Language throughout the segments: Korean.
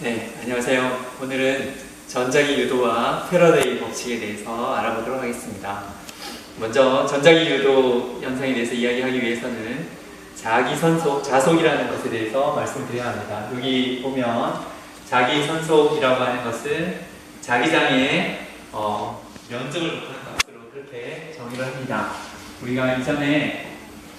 네, 안녕하세요. 오늘은 전자기 유도와 패러데이 법칙에 대해서 알아보도록 하겠습니다. 먼저 전자기 유도 현상에 대해서 이야기하기 위해서는 자기선속, 자속이라는 것에 대해서 말씀드려야 합니다. 여기 보면 자기선속이라고 하는 것은 자기장의 면적을 못하는 값으로 그렇게 정의를 합니다. 우리가 이전에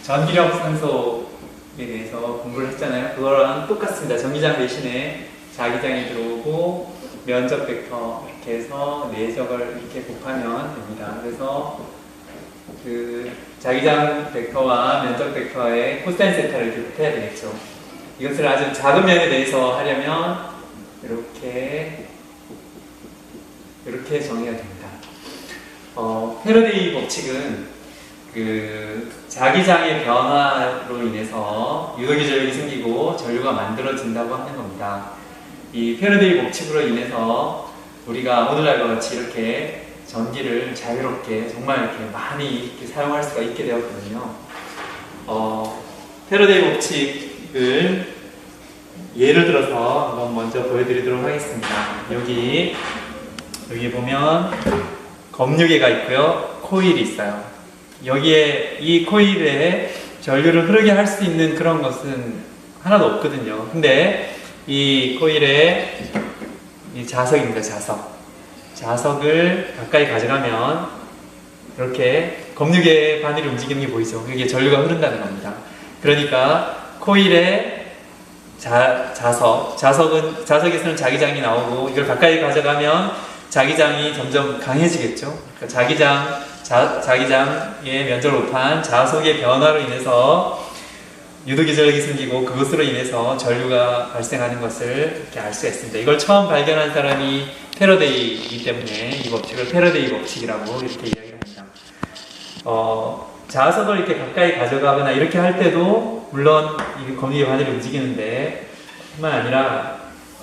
전기력 산속에 대해서 공부를 했잖아요. 그거랑 똑같습니다. 전기장 대신에 자기장이 들어오고 면적 벡터 이렇게 해서 내적을 이렇게 곱하면 됩니다. 그래서 그 자기장 벡터와 면적 벡터의 코사인 세타를 이렇게 곱해야 되겠죠. 이것을 아주 작은 면에 대해서 하려면 이렇게 정의가 됩니다. 패러데이 법칙은 그 자기장의 변화로 인해서 유도기전력이 생기고 전류가 만들어진다고 하는 겁니다. 이 패러데이 법칙으로 인해서 우리가 오늘날과 같이 이렇게 전기를 자유롭게 정말 이렇게 많이 이렇게 사용할 수가 있게 되었거든요. 패러데이 법칙을 예를 들어서 한번 먼저 보여드리도록 하겠습니다. 여기 보면 검유계가 있고요, 코일이 있어요. 여기에 이 코일에 전류를 흐르게 할 수 있는 그런 것은 하나도 없거든요. 근데 이 코일에 이 자석입니다. 자석을 가까이 가져가면 이렇게 검유계의 바늘이 움직이는 게 보이죠? 여기에 전류가 흐른다는 겁니다. 그러니까 코일에 자석에서는 자기장이 나오고 이걸 가까이 가져가면 자기장이 점점 강해지겠죠? 그러니까 자기장의 면적을 곱한 자석의 변화로 인해서 유도기전력이 생기고 그것으로 인해서 전류가 발생하는 것을 이렇게 알 수가 있습니다. 이걸 처음 발견한 사람이 패러데이이기 때문에 이 법칙을 패러데이 법칙이라고 이렇게 이야기합니다. 자석을 이렇게 가까이 가져가거나 이렇게 할 때도 물론 이 검유계 바늘이 움직이는데 뿐만 아니라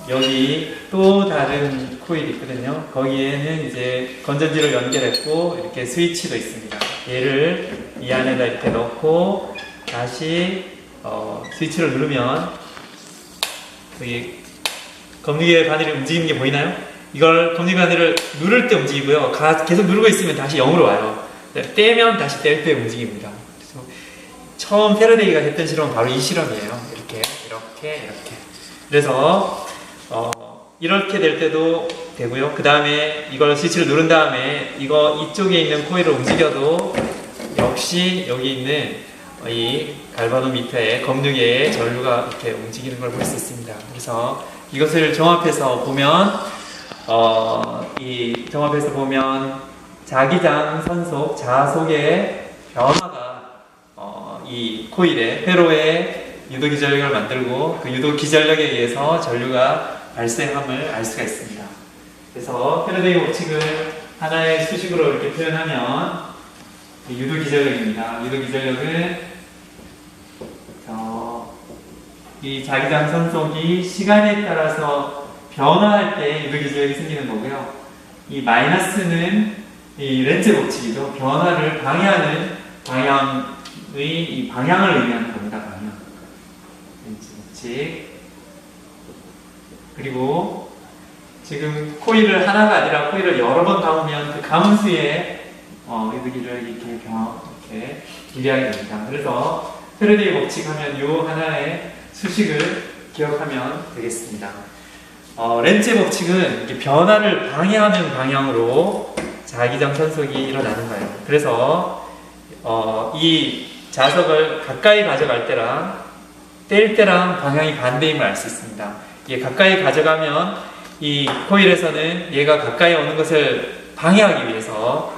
여기 또 다른 코일이 있거든요. 거기에는 이제 건전지를 연결했고 이렇게 스위치도 있습니다. 얘를 이 안에다 이렇게 넣고 다시 스위치를 누르면 여기 검유계 바늘이 움직이는 게 보이나요? 이걸 검유계 바늘을 누를 때 움직이고요. 계속 누르고 있으면 다시 0으로 와요. 떼면 다시 뗄 때 움직입니다. 그래서 처음 패러데이가 했던 실험은 바로 이 실험이에요. 이렇게. 그래서 이렇게 될 때도 되고요. 그 다음에 이걸 스위치를 누른 다음에 이쪽에 있는 코일을 움직여도 역시 여기 있는 이 갈바노미터의 검유계의 전류가 이렇게 움직이는 걸 볼 수 있습니다. 그래서 이것을 종합해서 보면 자기장, 선속, 자속의 변화가 이 코일의 회로의 유도기전력을 만들고 그 유도기전력에 의해서 전류가 발생함을 알 수가 있습니다. 그래서 패러데이 법칙을 하나의 수식으로 이렇게 표현하면 유도기전력입니다. 유도기전력은 이 자기장 선속이 시간에 따라서 변화할 때 유도기전력이 생기는 거고요. 이 마이너스는 이 렌츠 법칙이죠. 변화를 방해하는 이 방향을 의미하는 겁니다. 방향. 렌츠 법칙. 그리고 지금 코일을 하나가 아니라 코일을 여러 번 감으면 그 감은 수에 유도기전력이 이렇게 비례하게 됩니다. 그래서 패러데이 법칙 하면 이 하나의 수식을 기억하면 되겠습니다. 렌츠 법칙은 이렇게 변화를 방해하는 방향으로 자기장 선속이 일어나는 거예요. 그래서 이 자석을 가까이 가져갈 때랑 뗄 때랑 방향이 반대임을 알 수 있습니다. 이게 가까이 가져가면 이 코일에서는 얘가 가까이 오는 것을 방해하기 위해서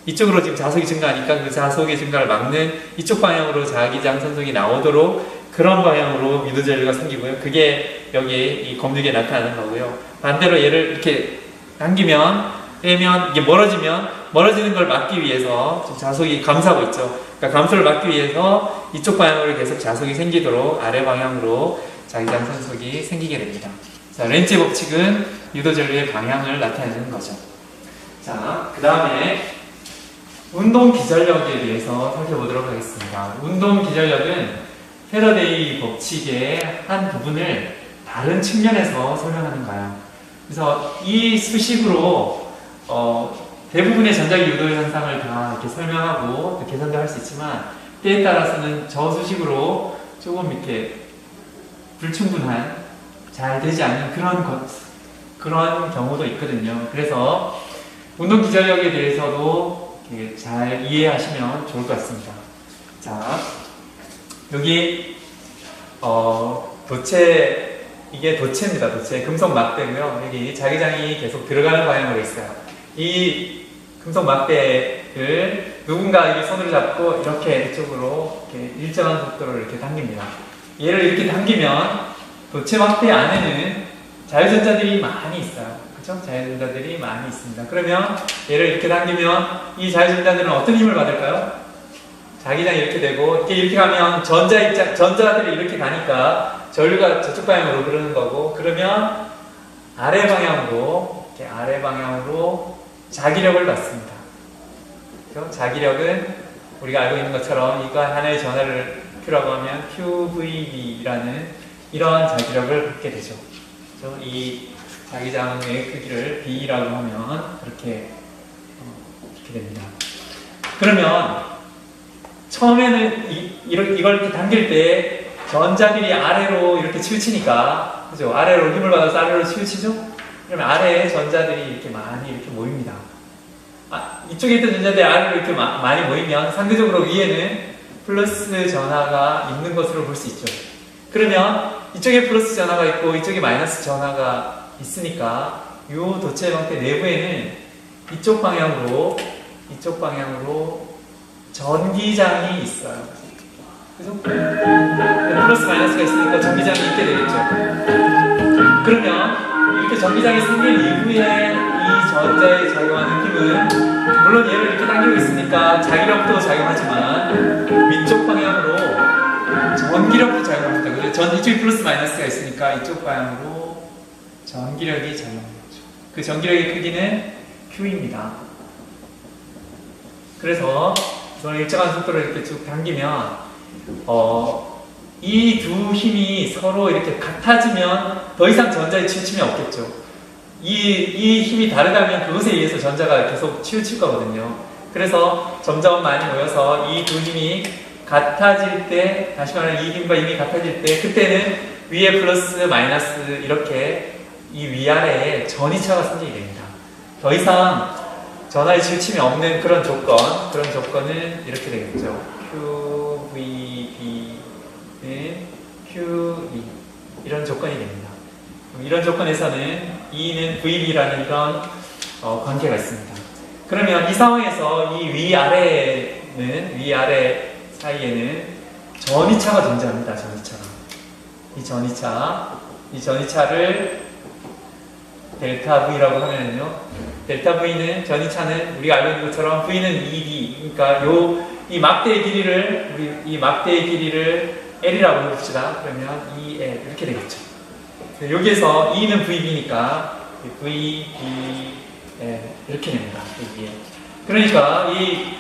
이쪽으로 지금 자석이 증가하니까 그 자석의 증가를 막는 이쪽 방향으로 자기장 선속이 나오도록 그런 방향으로 유도전류가 생기고요. 그게 여기 이 검유계에 나타나는 거고요. 반대로 얘를 이렇게 당기면 빼면 이게 멀어지는 걸 막기 위해서 지금 자석이 감싸고 있죠. 그러니까 감소를 막기 위해서 이쪽 방향으로 계속 자석이 생기도록 아래 방향으로 자기장 선속이 생기게 됩니다. 자, 렌츠 법칙은 유도전류의 방향을 나타내는 거죠. 자, 그 다음에 운동 기전력에 대해서 살펴보도록 하겠습니다. 운동 기전력은 패러데이 법칙의 한 부분을 다른 측면에서 설명하는 거예요. 그래서 이 수식으로 대부분의 전자기 유도 현상을 다 이렇게 설명하고 계산도 할 수 있지만 때에 따라서는 저 수식으로 조금 이렇게 불충분한 잘 되지 않는 그런 경우도 있거든요. 그래서 운동 기전력에 대해서도 잘 이해하시면 좋을 것 같습니다. 자, 여기 이게 도체입니다. 도체. 금속 막대고요. 여기 자기장이 계속 들어가는 방향으로 있어요. 이 금속 막대를 누군가 이렇게 손으로 잡고 이렇게 이쪽으로 이렇게 일정한 속도로 이렇게 당깁니다. 얘를 이렇게 당기면 도체 막대 안에는 자유전자들이 많이 있어요. 그렇죠? 자유전자들이 많이 있습니다. 그러면 얘를 이렇게 당기면 이 자유전자들은 어떤 힘을 받을까요? 자기장이 이렇게 되고 이렇게 가면 전자들이 이렇게 가니까 전류가 저쪽 방향으로 흐르는 거고, 그러면 아래 방향으로 이렇게 아래 방향으로 자기력을 받습니다. 그렇죠? 자기력은 우리가 알고 있는 것처럼 이거 하나의 전하를 Q라고 하면 QVB라는 이런 자기력을 받게 되죠. 그렇죠? 이 자기장의 크기를 B라고 하면 이렇게 됩니다. 그러면 처음에는 이걸 이렇게 당길 때 전자들이 아래로 이렇게 치우치니까, 그죠? 아래로 힘을 받아서 아래로 치우치죠? 그러면 아래에 전자들이 이렇게 많이 이렇게 모입니다. 이쪽에 있던 전자들이 아래로 이렇게 많이 모이면 상대적으로 위에는 플러스 전하가 있는 것으로 볼 수 있죠. 그러면 이쪽에 플러스 전하가 있고 이쪽에 마이너스 전하가 있으니까 이 도체 방패 내부에는 이쪽 방향으로 전기장이 있어요. 그죠? 플러스 마이너스가 있으니까 전기장이 있게 되겠죠. 그러면 이렇게 전기장이 생긴 이후에 이 전자에 작용하는 힘은, 물론 얘를 이렇게 당기고 있으니까 자기력도 작용하지만 위쪽 방향으로 전기력도 작용합니다. 그래서 이쪽에 플러스 마이너스가 있으니까 이쪽 방향으로 전기력이 작용하죠. 그 전기력의 크기는 Q입니다. 그래서 이걸 일정한 속도로 이렇게 쭉 당기면 이 두 힘이 서로 이렇게 같아지면 더 이상 전자에 치우침이 없겠죠. 이 힘이 다르다면 그것에 의해서 전자가 계속 치우칠 거거든요. 그래서 점점 많이 모여서 이 두 힘이 같아질 때, 다시 말하면 이 힘과 힘이 같아질 때, 그때는 위에 플러스 마이너스 이렇게 이 위아래에 전이차가 생기게 됩니다. 더 이상 전하에 치우침이 없는 그런 조건은 이렇게 되겠죠. QVB는 QE, 이런 조건이 됩니다. 이런 조건에서는 E는 VB라는 이런 관계가 있습니다. 그러면 이 상황에서 이 위아래 사이에는 전이차가 존재합니다. 이 전이차를 델타 V라고 하면요, 델타 V는 전이차는 우리가 알고 있는 것처럼 V는 ED, 그러니까 이 막대의 길이를 L이라고 해봅시다. 그러면 EL 이렇게 되겠죠. 여기에서 E는 VB니까 V, B, L 이렇게 됩니다. VBL. 그러니까 이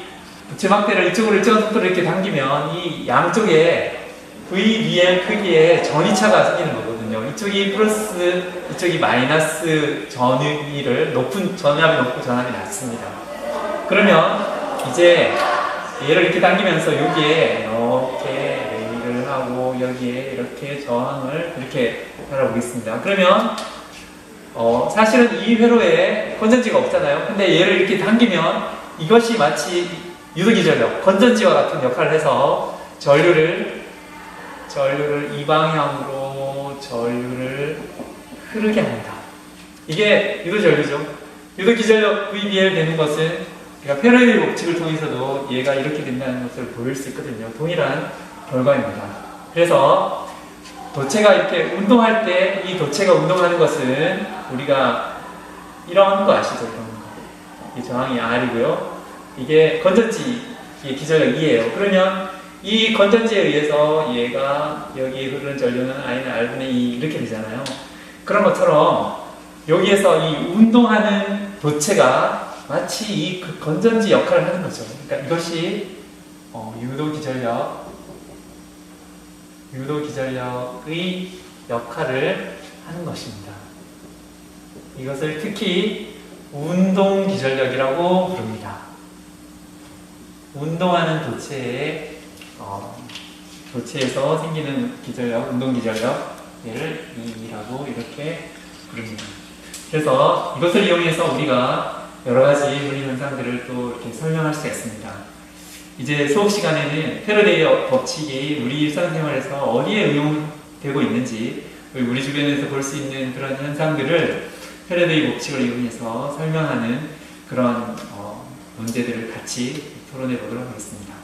부채 막대를 이쪽으로 일정한 속도로 이렇게 당기면 이 양쪽에 VBL 크기의 전이차가 생기는 거거든요. 이쪽이 플러스, 이쪽이 마이너스 전압이 높고 전압이 낮습니다. 그러면 이제 얘를 이렇게 당기면서 여기에 이렇게 레일을 하고 여기에 이렇게 저항을 이렇게 달아보겠습니다. 그러면 사실은 이 회로에 건전지가 없잖아요. 근데 얘를 이렇게 당기면 이것이 마치 유도기전력, 건전지와 같은 역할을 해서 전류를 이 방향으로 전류를 흐르게 합니다. 이게 유도전류죠. 유도기전력 VBL 되는 것은 그러니까 페레이 법칙을 통해서도 얘가 이렇게 된다는 것을 보일 수 있거든요. 동일한 결과입니다. 그래서 도체가 이렇게 운동할 때 이 도체가 운동하는 것은 우리가 이런 거 아시죠? 이런 거. 이 저항이 R이고요. 이게 건전지의 기전력 E예요. 그러면 이 건전지에 의해서 얘가 여기 흐르는 전류는 I는 R분의 E 이렇게 되잖아요. 그런 것처럼 여기에서 이 운동하는 도체가 마치 이 건전지 역할을 하는 거죠. 그러니까 이것이 유도기전력의 역할을 하는 것입니다. 이것을 특히 운동기전력이라고 부릅니다. 운동하는 도체에서 생기는 기전력, 운동기전력, 얘를 E라고 이렇게 부릅니다. 그래서 이것을 이용해서 우리가 여러 가지 물리 현상들을 또 이렇게 설명할 수가 있습니다. 이제 수업 시간에는 패러데이의 법칙이 우리 일상생활에서 어디에 응용되고 있는지, 우리 주변에서 볼 수 있는 그런 현상들을 패러데이 법칙을 이용해서 설명하는 그런 문제들을 같이 토론해 보도록 하겠습니다.